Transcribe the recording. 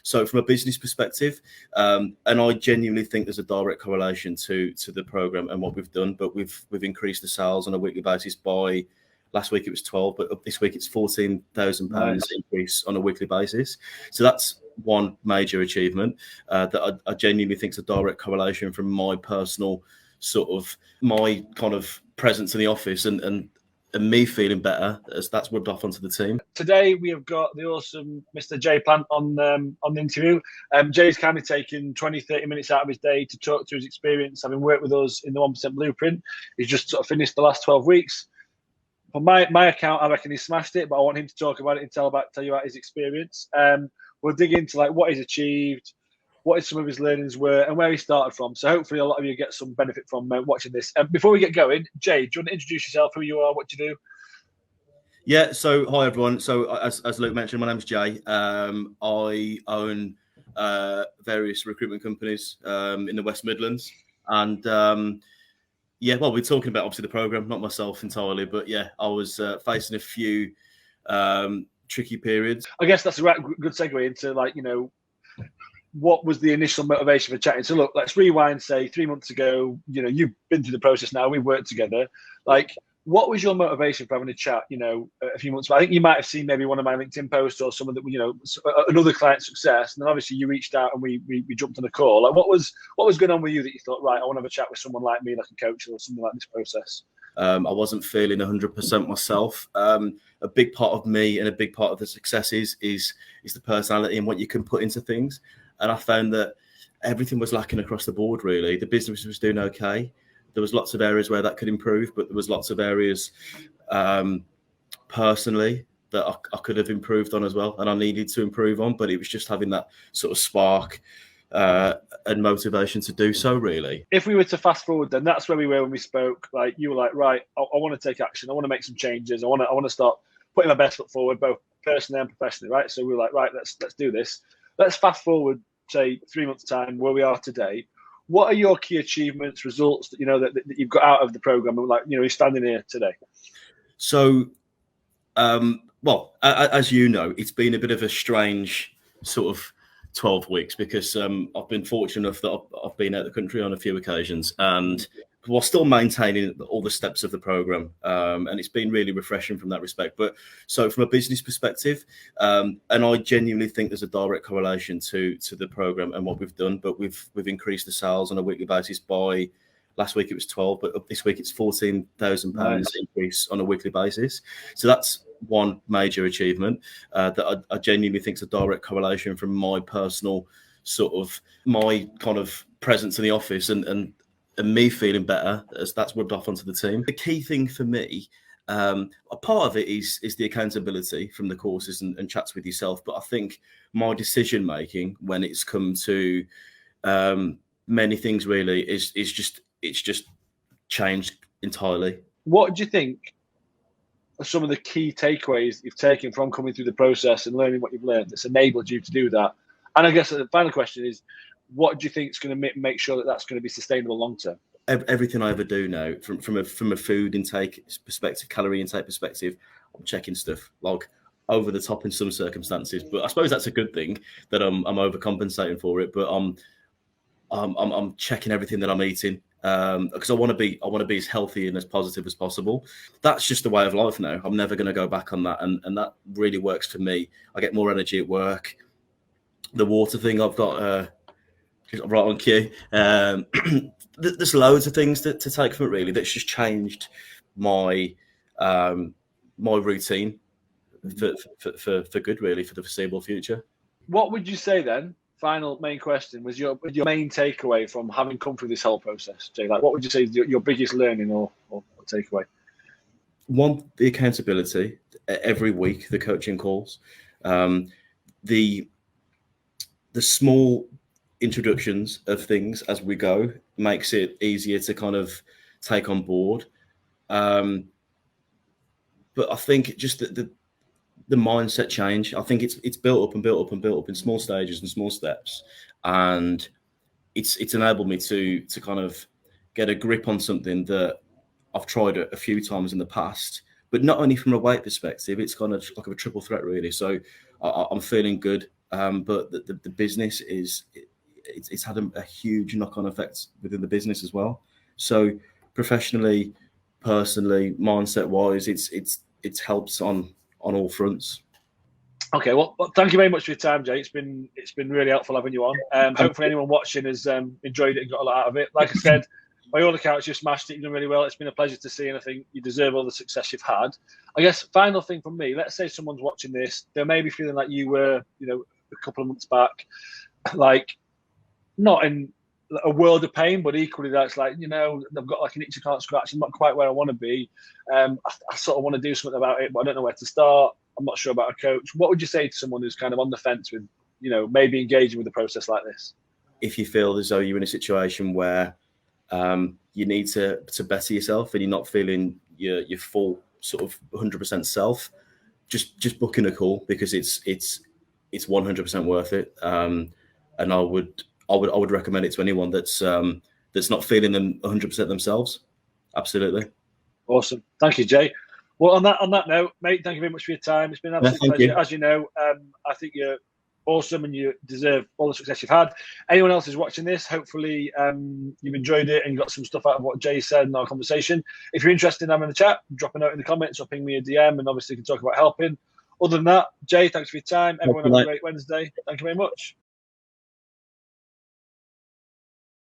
so from a business perspective, and I genuinely think there's a direct correlation to the program and what we've done. But we've increased the sales on a weekly basis by. Last week it was 12, but this week it's £14,000 increase on a weekly basis. So that's one major achievement that I genuinely think is a direct correlation from my personal my kind of presence in the office and me feeling better as that's rubbed off onto the team. Today we have got the awesome Mr. Jay Plant on the interview. Jay's kindly taken 20-30 minutes out of his day to talk to his experience, having worked with us in the 1% Blueprint. He's just sort of finished the last 12 weeks. On my account, I reckon he smashed it, but I want him to talk about it and tell you about his experience. We'll dig into like what he's achieved, what some of his learnings were, and where he started from. So hopefully a lot of you get some benefit from watching this. Before we get going, Jay, do you want to introduce yourself, who you are, what you do? Yeah, so hi everyone. So as Luke mentioned, my name's Jay. I own various recruitment companies in the West Midlands. And yeah, well, we're talking about obviously the program, not myself entirely, but yeah, I was facing a few tricky periods. I guess that's a good segue into what was the initial motivation for chatting? So look, let's rewind, say 3 months ago, you've been through the process now, we've worked together. What was your motivation for having a chat, a few months ago? I think you might have seen maybe one of my LinkedIn posts or some of the, another client success. And then obviously you reached out and we jumped on a call. What was going on with you that you thought, right, I want to have a chat with someone like me, like a coach or something like this process? I wasn't feeling 100% myself. A big part of me and a big part of the success is the personality and what you can put into things. And I found that everything was lacking across the board, really. The business was doing okay. There was lots of areas where that could improve, but there was lots of areas personally that I could have improved on as well, and I needed to improve on, but it was just having that sort of spark and motivation to do so, really. If we were to fast forward, then that's where we were when we spoke. Like you were like, right, I want to take action. I want to make some changes. I want to start putting my best foot forward, both personally and professionally, right? So we were like, right, let's do this. Let's fast forward, say 3 months' time, where we are today. What are your key achievements, results that that you've got out of the program? And you're standing here today. So, well, as you know, it's been a bit of a strange sort of 12 weeks because I've been fortunate enough that I've been out of the country on a few occasions, and while still maintaining all the steps of the program, and it's been really refreshing from that respect. But so from a business perspective, and I genuinely think there's a direct correlation to the program and what we've done. But we've increased the sales on a weekly basis by. Last week it was 12, but this week it's £14,000 increase on a weekly basis. So that's one major achievement that I genuinely think is a direct correlation from my personal my kind of presence in the office and me feeling better as that's rubbed off onto the team. The key thing for me, a part of it is the accountability from the courses and chats with yourself. But I think my decision making when it's come to many things really it's just changed entirely. What do you think are some of the key takeaways you've taken from coming through the process and learning what you've learned that's enabled you to do that? And I guess the final question is, what do you think is going to make sure that that's going to be sustainable long term? Everything I ever do now, from a food intake perspective, calorie intake perspective, I'm checking stuff like over the top in some circumstances. But I suppose that's a good thing that I'm overcompensating for it. But I'm checking everything that I'm eating because I want to be as healthy and as positive as possible. That's just the way of life now. I'm never going to go back on that, and that really works for me. I get more energy at work. The water thing I've got. Right on cue. There's loads of things to take from it really that's just changed my my routine for good really for the foreseeable future. What would you say then? Final main question was your main takeaway from having come through this whole process, Jay. Like, what would you say is your biggest learning or takeaway? One, the accountability every week, the coaching calls, the small introductions of things as we go makes it easier to kind of take on board. But I think just the mindset change, I think it's built up and built up and built up in small stages and small steps. And it's enabled me to kind of get a grip on something that I've tried a few times in the past, but not only from a weight perspective, it's kind of like a triple threat really. So I'm feeling good but the business it's had a huge knock-on effect within the business as well. So professionally, personally, mindset-wise, it's helps on all fronts. Okay, well, thank you very much for your time, Jay. It's been really helpful having you on. Hopefully, anyone watching has enjoyed it and got a lot out of it. Like I said, by all accounts, you've smashed it. You've done really well. It's been a pleasure to see, and I think you deserve all the success you've had. I guess final thing from me. Let's say someone's watching this, they may be feeling like you were, a couple of months back, like not in a world of pain, but equally that's like, they've got like an itch I can't scratch. I'm not quite where I want to be. I sort of want to do something about it, but I don't know where to start. I'm not sure about a coach. What would you say to someone who's kind of on the fence with, maybe engaging with a process like this? If you feel as though you're in a situation where you need to better yourself and you're not feeling your full sort of 100% self, just book in a call, because it's 100% worth it. And I would recommend it to anyone that's not feeling them 100% themselves. Absolutely. Awesome. Thank you, Jay. Well, on that note, mate, thank you very much for your time. It's been an absolute pleasure. As you know, I think you're awesome and you deserve all the success you've had. Anyone else who's watching this, hopefully you've enjoyed it and you got some stuff out of what Jay said in our conversation. If you're interested in having a chat, drop a note in the comments or ping me a DM, and obviously we can talk about helping. Other than that, Jay, thanks for your time. Everyone have a great Wednesday. Thank you very much.